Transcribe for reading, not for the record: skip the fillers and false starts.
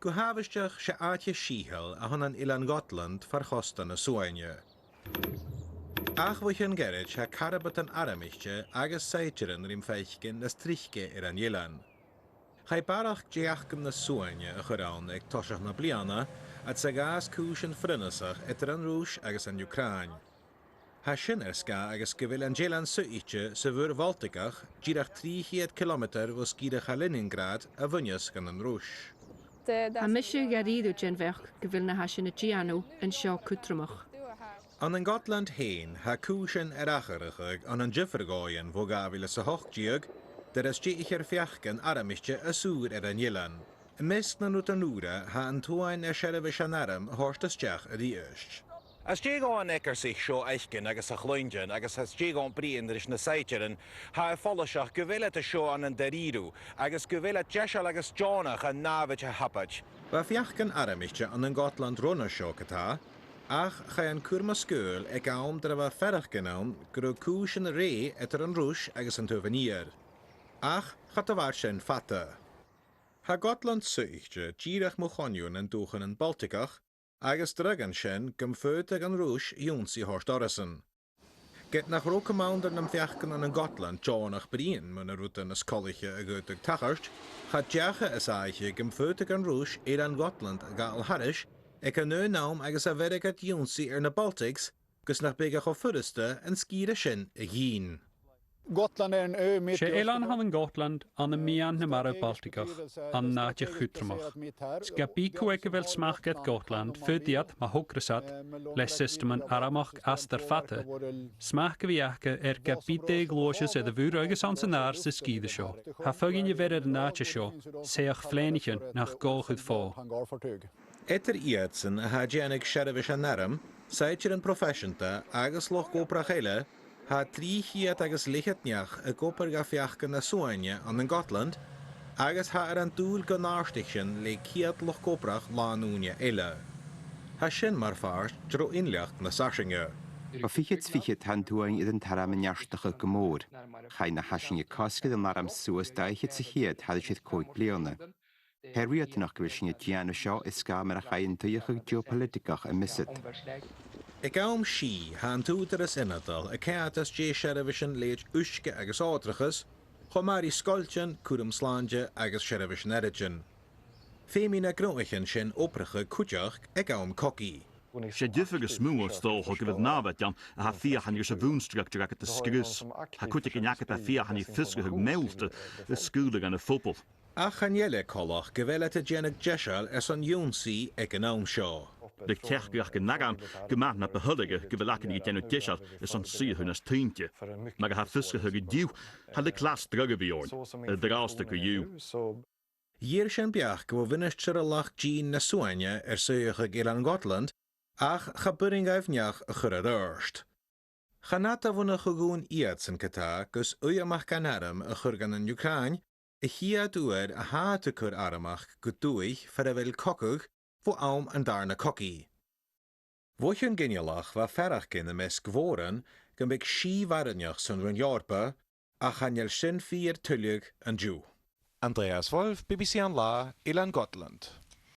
Gohavisteach se aatje síhel a hanan ilan Gotland farchostan na Suaine. Ach bhuichan gerid ha carabat an aramichte agus saitirin rim feichgin na strichge an Ilan. Chai barach deachgan na Suaine a churán ag tosach na bliana at sa gas cúsin frinasach an Rúis agus an Ukraine. Ha sin ska agus gyfil an Ilan suite sa bhur Balticach díach 300 km was gíre Kaliningrad a bhuineas gan an Rúis. Ha misisiú garíú gin bheith gyfil na hasin na Gianú an seo cutramach. An an Gotland hain ha cúsin acharichig an jiffergáin bho gafil sa hochdiag der as díichar fiachgan aramichte a súr an Ilan. Mis na nutanúra ha an tuain servis an aram horstasteach a díist. As Diego necker sich seo eichgin agus a chloingen agus has Diego brian is na saitirin ha folloseach gyfile a seo an an derirú agus gyfile jeisial agus Johnach an návid a hapaj. Ba fiachgan aramichte an Gotland runna seo catá, ach cha an curma scoil ag am dar bh ferach gnáam gur cúsin ré an Rúis agus an tuvaníir. Ach chat a bhar sin fata. Ha Gotland suichte díirech mo choniún an dúchan an Balticach agus dragan sin gym föd ag an Rúis Jónsi Horst Orison. Get nach rokamounder nam fiachgan an Gotland Johnach Brien mun a rutan as collige a goetug tacharst, gaat jache as aiche gym föd ag an Rúis an Gotland a gael harish, ek an nu naam agus a verig at Jónsi na Baltics, gus nach begach o fyrste en skire sin a gien. Gotland en ö mitt Sé Elan han Gotland an mian na mar Balticach an natje chutramach. Ska biku eke vel smachget Gotland födiat ma hograsat les systemen aramach as der fatte. Smachke viake ga bide glosies de vuruiges an senar se skide sjo. Ha fugin je verder natje sjo, seach flenichen nach golchud fo. Etter iatsen ha janik sherivish an aram, seitjer een professionta agus loch goprachele, ha 300 agus lichetneach a gopur ga fiachgan na Suaine an Gotland, agus ha an dúl go nástichen le kiad loch goprach lánúne eile. Ha sin mar farst dro inlecht na Sashinge. Ba fichet han tuain idan taram an jaarstacha gomór. Chai na hasinge cosgad an aram suas daichet sa hiad had siad coig bliona. Herriad nach gwysinge Gianna seo is ska mar a chain tuiachag geopoliticach a misit. Ik aum si han tútar as inadal a ceat as dé sherivishin leid uske agus átrachas, chomari skoltjen, curum slanje agus sherivishin erigin. Fémina groichin sin oprige kutjach ik aum kokkie. Sé difige smúor stóch og gyfyd návetjan a ha fiachan ys a vúnstructur ag at skrus. Ha kutik in jaket a fiachan I fiskehug meilte de skulig an a fotbal. Ach an jelle kolach gevelet a jenig jesal as an Jónsi ag an aum seo. De kerkach genagan gemaakt na behullige gewelaken die ten tisha is aan zie hun as tientje. Maar ha fiskehug duw ha de klas drugge bjorn. De raaste ku Hier sin biach go vinnecht lach Jean na Suaine suige an Gotland, ach ga buring eifneach a churrst. Chanata vunna gegoen iatsen kata gus uyamach ganaram a churgan an Ukraine, a hiad uer a haatekur aramach godoig verwel kokug, vo aum an darna kokkie. Wochen genialach wa ferach kinne mes gworen, gambik shi warenjach son run jarpa, a chanjel sin 4 tullig an Jew. Andreas Wolf, BBC ALBA, Gotland.